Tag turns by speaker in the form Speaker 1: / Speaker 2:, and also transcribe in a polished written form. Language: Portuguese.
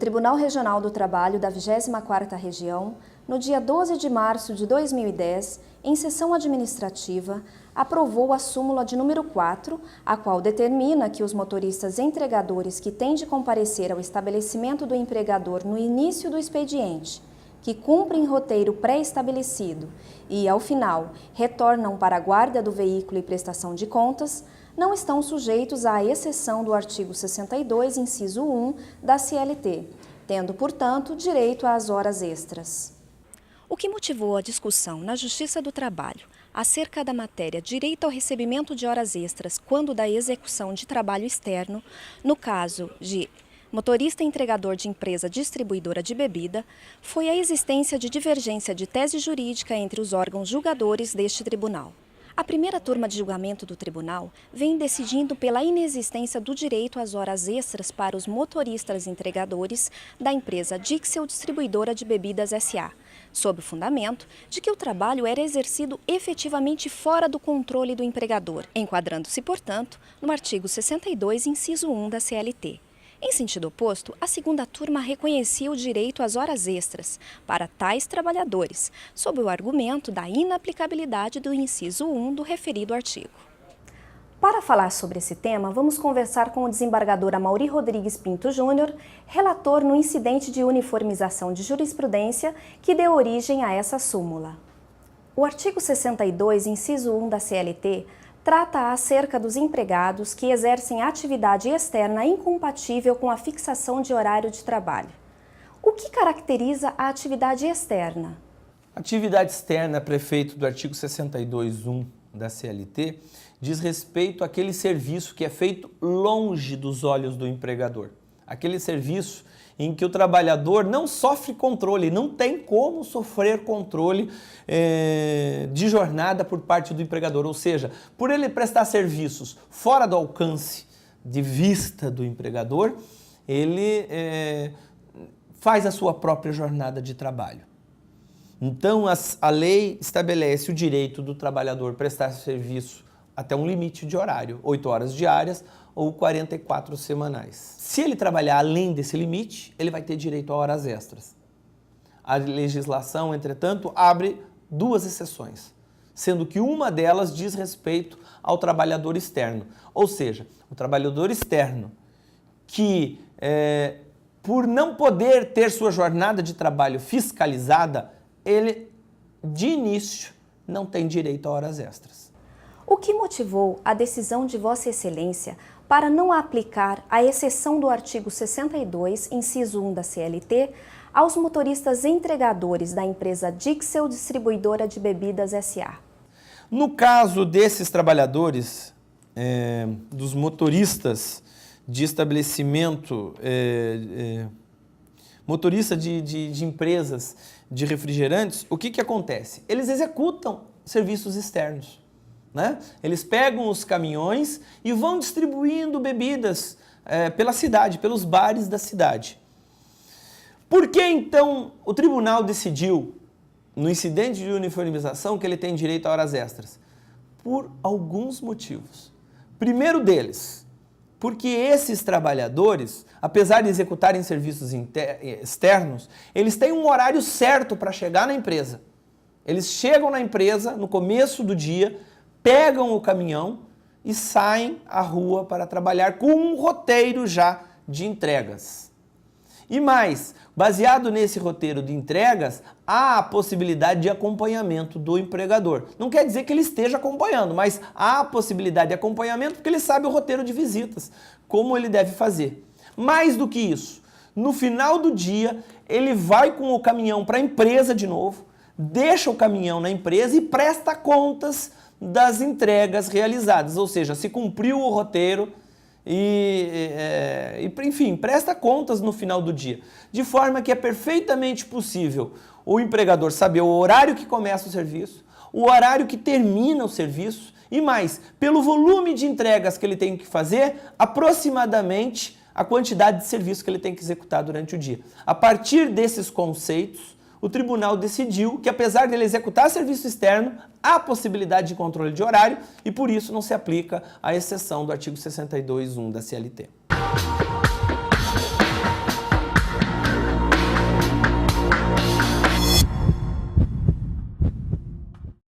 Speaker 1: Tribunal Regional do Trabalho da 24ª Região, no dia 12 de março de 2010, em sessão administrativa, aprovou a súmula de número 4, a qual determina que os motoristas entregadores que têm de comparecer ao estabelecimento do empregador no início do expediente, que cumprem roteiro pré-estabelecido e, ao final, retornam para a guarda do veículo e prestação de contas, não estão sujeitos à exceção do artigo 62, inciso 1, da CLT, tendo, portanto, direito às horas extras. O que motivou a discussão na Justiça do Trabalho acerca da matéria direito ao recebimento de horas extras quando da execução de trabalho externo, no caso de motorista entregador de empresa distribuidora de bebida, foi a existência de divergência de tese jurídica entre os órgãos julgadores deste tribunal. A primeira turma de julgamento do tribunal vem decidindo pela inexistência do direito às horas extras para os motoristas entregadores da empresa Dixel Distribuidora de Bebidas S.A., sob o fundamento de que o trabalho era exercido efetivamente fora do controle do empregador, enquadrando-se, portanto, no artigo 62, inciso 1 da CLT. Em sentido oposto, a segunda turma reconhecia o direito às horas extras para tais trabalhadores, sob o argumento da inaplicabilidade do inciso 1 do referido artigo. Para falar sobre esse tema, vamos conversar com o desembargador Amaury Rodrigues Pinto Júnior, relator no incidente de uniformização de jurisprudência que deu origem a essa súmula. O artigo 62, inciso 1 da CLT, trata acerca dos empregados que exercem atividade externa incompatível com a fixação de horário de trabalho. O que caracteriza a atividade externa?
Speaker 2: Atividade externa, prefeito do artigo 62.1 da CLT, diz respeito àquele serviço que é feito longe dos olhos do empregador. Aquele serviço em que o trabalhador não sofre controle, não tem como sofrer controle de jornada por parte do empregador. Ou seja, por ele prestar serviços fora do alcance de vista do empregador, ele faz a sua própria jornada de trabalho. Então, a lei estabelece o direito do trabalhador prestar serviço até um limite de horário, 8 horas diárias ou 44 semanais. Se ele trabalhar além desse limite, ele vai ter direito a horas extras. A legislação, entretanto, abre 2 exceções, sendo que uma delas diz respeito ao trabalhador externo. Ou seja, o trabalhador externo que, por não poder ter sua jornada de trabalho fiscalizada, ele, de início, não tem direito a horas extras.
Speaker 1: O que motivou a decisão de Vossa Excelência para não aplicar a exceção do artigo 62, inciso 1 da CLT, aos motoristas entregadores da empresa Dixel Distribuidora de Bebidas S.A.?
Speaker 2: No caso desses trabalhadores, dos motoristas de estabelecimento, motorista de empresas de refrigerantes, o que acontece? Eles executam serviços externos. Eles pegam os caminhões e vão distribuindo bebidas pela cidade, pelos bares da cidade. Por que então o tribunal decidiu, no incidente de uniformização, que ele tem direito a horas extras? Por alguns motivos. Primeiro deles, porque esses trabalhadores, apesar de executarem serviços externos, eles têm um horário certo para chegar na empresa. Eles chegam na empresa no começo do dia, pegam o caminhão e saem à rua para trabalhar com um roteiro já de entregas. E mais, baseado nesse roteiro de entregas, há a possibilidade de acompanhamento do empregador. Não quer dizer que ele esteja acompanhando, mas há a possibilidade de acompanhamento porque ele sabe o roteiro de visitas, como ele deve fazer. Mais do que isso, no final do dia, ele vai com o caminhão para a empresa de novo, deixa o caminhão na empresa e presta contas das entregas realizadas, ou seja, se cumpriu o roteiro enfim, presta contas no final do dia, de forma que é perfeitamente possível o empregador saber o horário que começa o serviço, o horário que termina o serviço e mais, pelo volume de entregas que ele tem que fazer, aproximadamente a quantidade de serviço que ele tem que executar durante o dia. A partir desses conceitos, o tribunal decidiu que, apesar de ele executar serviço externo, há possibilidade de controle de horário e, por isso, não se aplica a exceção do artigo 62.1 da CLT.